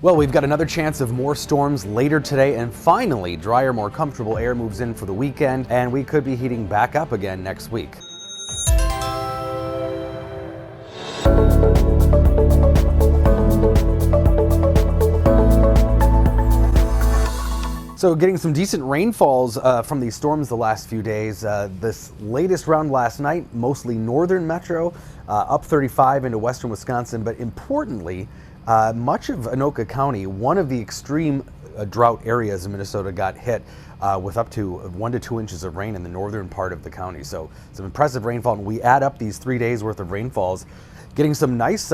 Well, we've got another chance of more storms later today, and finally, drier, more comfortable air moves in for the weekend, and we could be heating back up again next week. So getting some decent rainfalls from these storms the last few days. This latest round last night, mostly northern metro, up 35 into western Wisconsin, but importantly, much of Anoka County, one of the extreme drought areas in Minnesota, got hit with up to 1 to 2 inches of rain in the northern part of the county. So some impressive rainfall, and we add up these 3 days worth of rainfalls, getting some nice,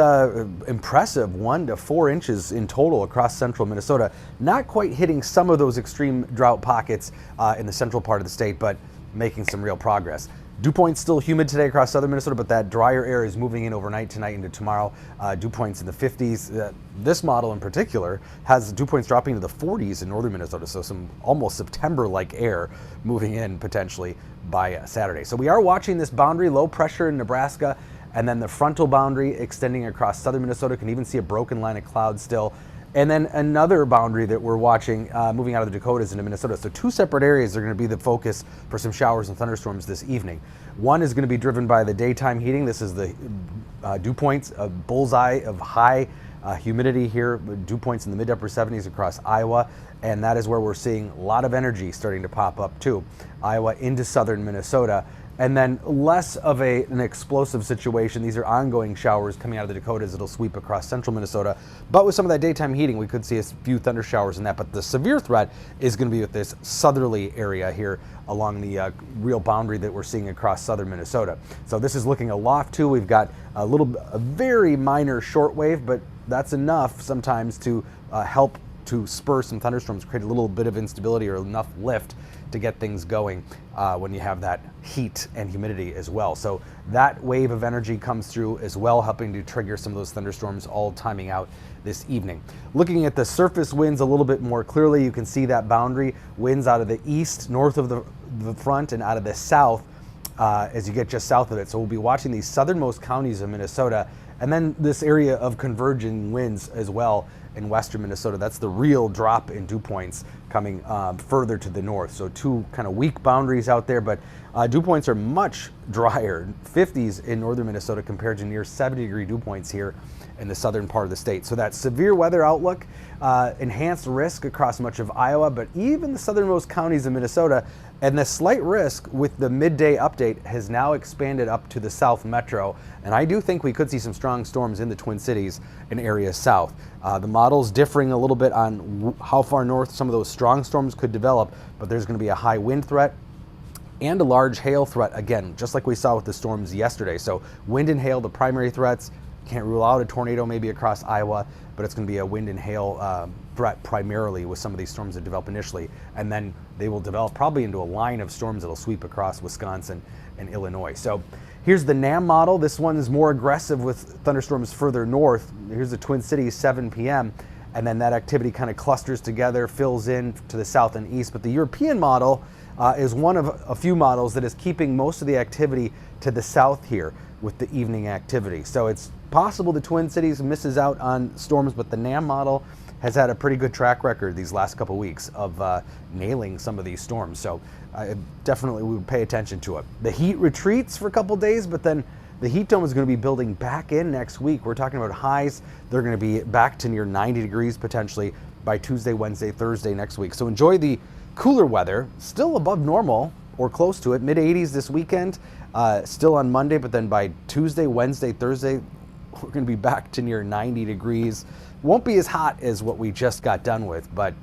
impressive 1 to 4 inches in total across central Minnesota. Not quite hitting some of those extreme drought pockets in the central part of the state, but making some real progress. Dew points still humid today across southern Minnesota, but that drier air is moving in overnight tonight into tomorrow. Dew points in the 50s. This model in particular has dew points dropping to the 40s in northern Minnesota, so some almost September-like air moving in potentially by Saturday. So we are watching this boundary, low pressure in Nebraska, and then the frontal boundary extending across southern Minnesota. Can even see a broken line of clouds still. And then another boundary that we're watching moving out of the Dakotas into Minnesota. So two separate areas are going to be the focus for some showers and thunderstorms this evening. One is going to be driven by the daytime heating. This is the dew points, a bullseye of high humidity here, dew points in the mid upper 70s across Iowa. And that is where we're seeing a lot of energy starting to pop up too. Iowa into southern Minnesota. And then less of an explosive situation. These are ongoing showers coming out of the Dakotas. It'll sweep across central Minnesota. But with some of that daytime heating, we could see a few thunder showers in that. But the severe threat is going to be with this southerly area here along the real boundary that we're seeing across southern Minnesota. So this is looking aloft too. We've got a very minor shortwave, but that's enough sometimes to help to spur some thunderstorms, create a little bit of instability or enough lift to get things going when you have that heat and humidity as well. So that wave of energy comes through as well, helping to trigger some of those thunderstorms, all timing out this evening. Looking at the surface winds a little bit more clearly, you can see that boundary, winds out of the east, north of the front, and out of the south as you get just south of it. So we'll be watching these southernmost counties of Minnesota, and then this area of converging winds as well in western Minnesota. That's the real drop in dew points coming further to the north. So two kind of weak boundaries out there, but dew points are much drier, 50s in northern Minnesota compared to near 70-degree dew points here in the southern part of the state. So that severe weather outlook, enhanced risk across much of Iowa, but even the southernmost counties of Minnesota, and the slight risk with the midday update has now expanded up to the south metro. And I do think we could see some strong storms in the Twin Cities and areas south. The model's differing a little bit on how far north some of those strong storms could develop, but there's going to be a high wind threat and a large hail threat, again, just like we saw with the storms yesterday. So wind and hail, the primary threats. Can't rule out a tornado maybe across Iowa, but it's going to be a wind and hail threat primarily with some of these storms that develop initially. And then they will develop probably into a line of storms that'll sweep across Wisconsin and Illinois. So here's the NAM model. This one is more aggressive with thunderstorms further north. Here's the Twin Cities, 7 p.m. And then that activity kind of clusters together, fills in to the south and east. But the European model is one of a few models that is keeping most of the activity to the south here with the evening activity. So it's possible the Twin Cities misses out on storms, but the NAM model has had a pretty good track record these last couple weeks of nailing some of these storms. So definitely we would pay attention to it. The heat retreats for a couple days, but then the heat dome is going to be building back in next week. We're talking about highs. They're going to be back to near 90 degrees potentially by Tuesday, Wednesday, Thursday next week. So enjoy the cooler weather, still above normal or close to it, mid 80s this weekend, still on Monday, but then by Tuesday, Wednesday, Thursday, we're going to be back to near 90 degrees. Won't be as hot as what we just got done with, but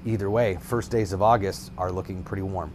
either way, first days of August are looking pretty warm.